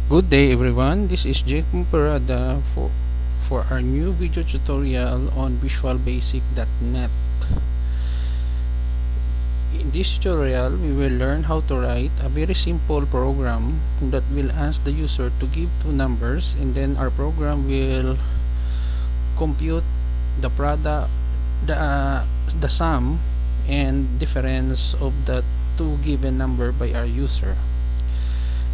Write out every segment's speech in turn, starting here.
Good day everyone, this is Pomperada for our new video tutorial on visualbasic.net. In this tutorial, we will learn how to write a very simple program that will ask the user to give two numbers, and then our program will compute the product, the sum and difference of the two given number by our user.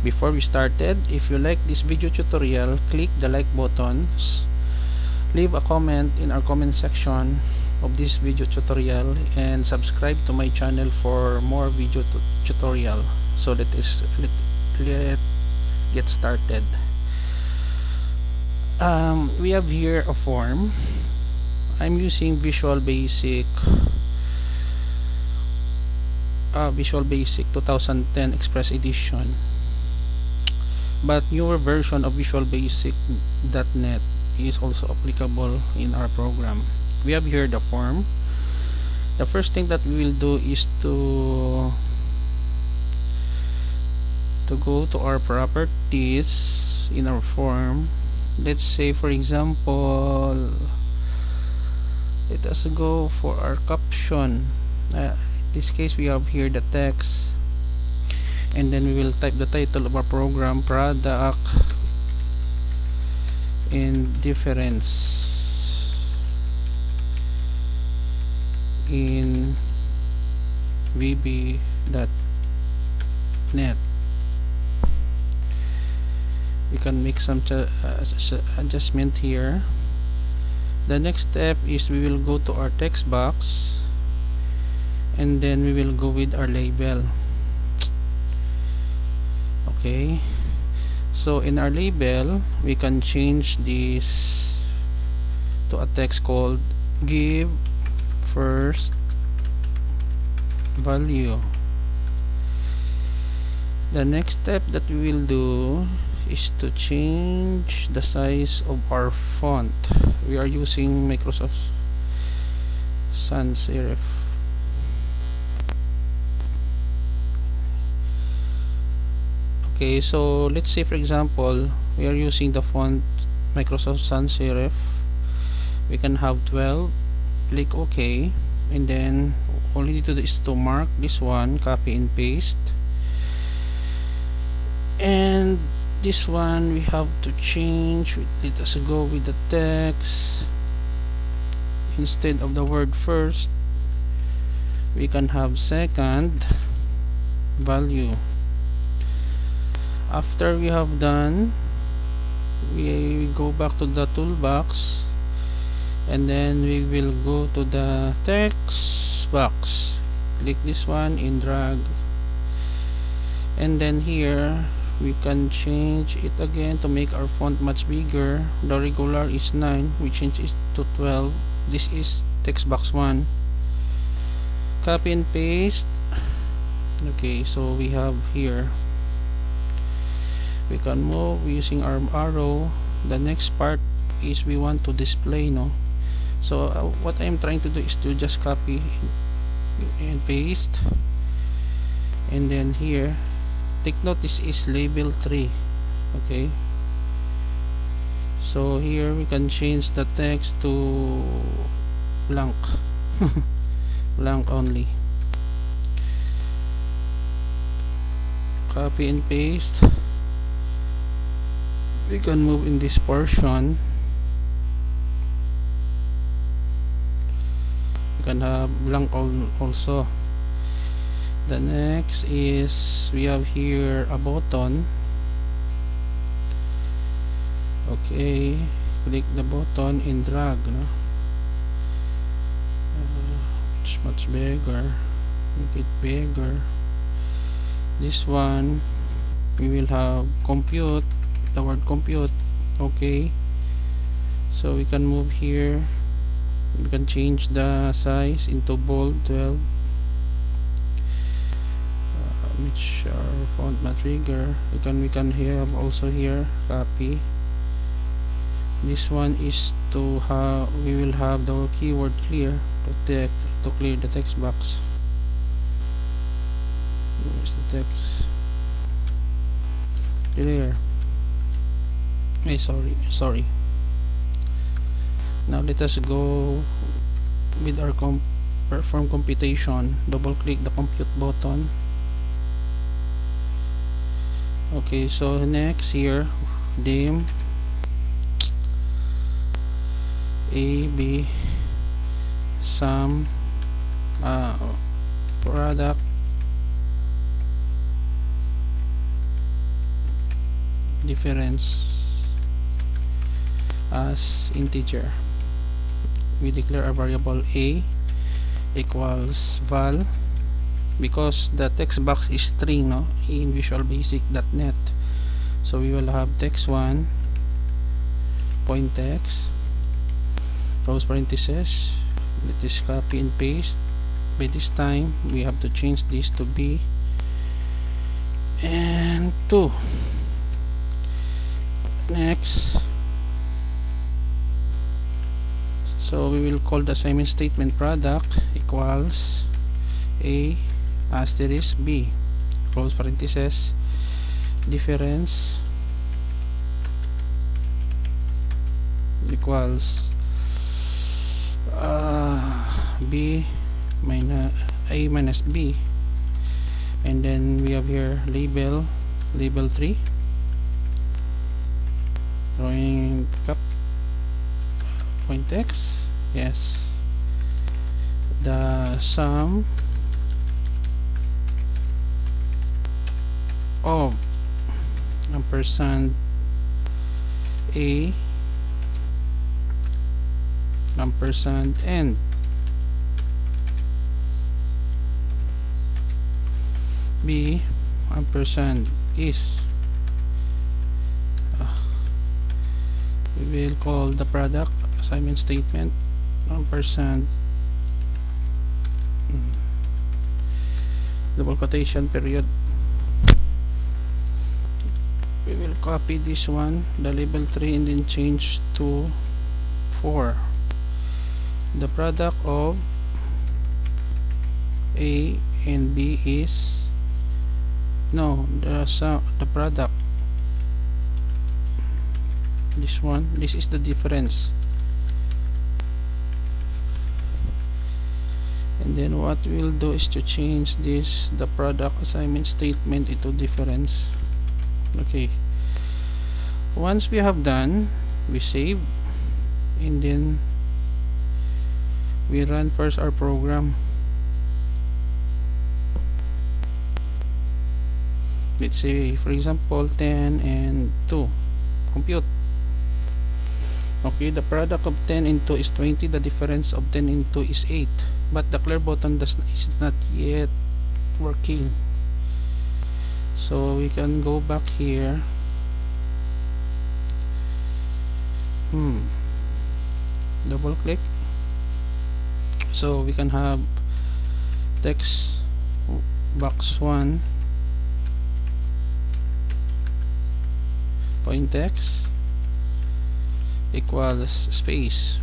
Before we started, if you like this video tutorial, click the like buttons, leave a comment in our comment section of this video tutorial, and subscribe to my channel for more video tutorial. So let get started. We have here a form. I'm using Visual Basic 2010 Express Edition, but newer version of visualbasic.net is also applicable in our program. We have here the form. The first thing that we will do is to go to our properties in our form. Let's say, for example, let us go for our caption. In this case, we have here the text, and then we will type the title of our program, product and difference in vb.net. We can make some adjustment here. The next step is we will go to our text box, and then we will go with our label. Okay, so in our label we can change this to a text called give first value. The next step that we will do is to change the size of our font. We are using Microsoft Sans Serif. Okay, so let's say, for example, we are using the font Microsoft Sans Serif. We can have 12. Click OK, and then all you need to do is to mark this one, copy and paste, and this one we have to change. Let us go with the text. Instead of the word first, we can have second value. After we have done, we go back to the toolbox, and then we will go to the text box. Click this one and drag, and then here we can change it again to make our font much bigger. The regular is 9, we change it to 12. This is text box 1. Copy and paste. Okay, so we have here, we can move using our arrow. The next part is we want to display, no? So what I'm trying to do is to just copy and paste, and then here, take note, this is label 3. Okay, so here we can change the text to blank. Blank only. Copy and paste. We can move in this portion. We can have blank also. The next is we have here a button. Okay, click the button and drag, no? It's much bigger. Make it bigger. This one we will have compute, the word compute. Okay, so we can move here. We can change the size into bold 12. Which our font much bigger. We can have also here copy. This one is to have, we will have the keyword clear to clear the text box. Where's the text? Clear. Sorry. Now let us go with our perform computation. Double click the compute button. Okay, so next here, dim a b sum product difference as integer. We declare a variable a equals val, because the text box is string, no, in visualbasic.net. So we will have text1 point text close parenthesis. Let us copy and paste. By this time we have to change this to b and 2. Next, so we will call the assignment statement product equals a asterisk b close parenthesis difference equals b minus a minus b, and then we have here label 3 drawing cap point text. Yes, the sum of ampersand a ampersand and b ampersand is. We will call the product assignment statement ampersand double quotation period. We will copy this one, the label 3, and then change to 4. The product of a and b is the product, this is the difference. And then what we'll do is to change this, the product assignment statement, into difference. Okay, once we have done, we save, and then we run first our program. Let's say for example 10 and 2 compute. Okay, the product of 10 and 2 is 20, the difference of 10 and 2 is 8, but the clear button is not yet working. So we can go back here. Double click, so we can have text box 1 point text equals space.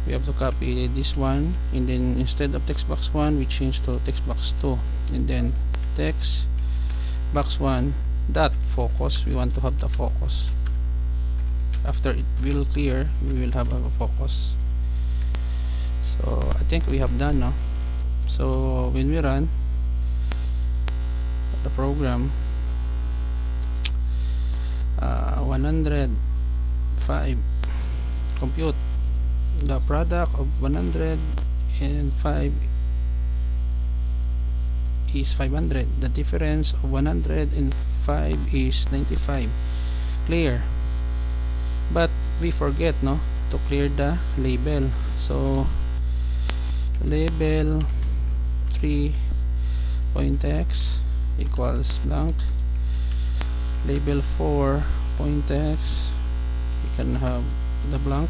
We have to copy this one, and then instead of text box 1 we change to text box 2, and then text box 1 dot focus. We want to have the focus. After it will clear, we will have a focus. So I think we have done now. So when we run the program, 105 compute. The product of 105 is 500. The difference of 105 is 95. Clear. But we forget to clear the label. So label 3 point text equals blank. Label 4 point text, we can have the blank.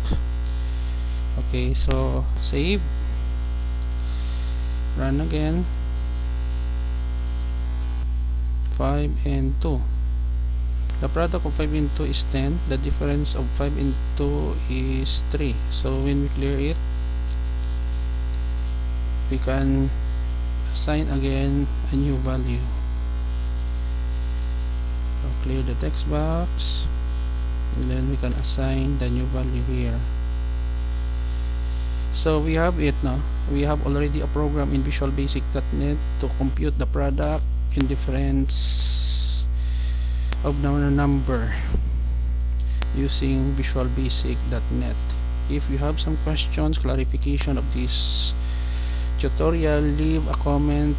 Okay, so save, run again. 5 and 2, the product of 5 and 2 is 10, the difference of 5 and 2 is 3. So when we clear it, we can assign again a new value. So clear the text box, and then we can assign the new value here. So we have it now. We have already a program in Visual Basic.net to compute the product in difference of the number using Visual Basic.net. If you have some questions, clarification of this tutorial, leave a comment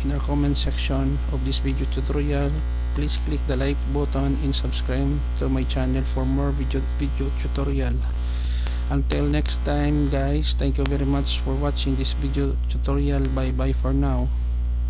in our comment section of this video tutorial. Please click the like button and subscribe to my channel for more video tutorial. Until next time guys, thank you very much for watching this video tutorial. Bye bye for now.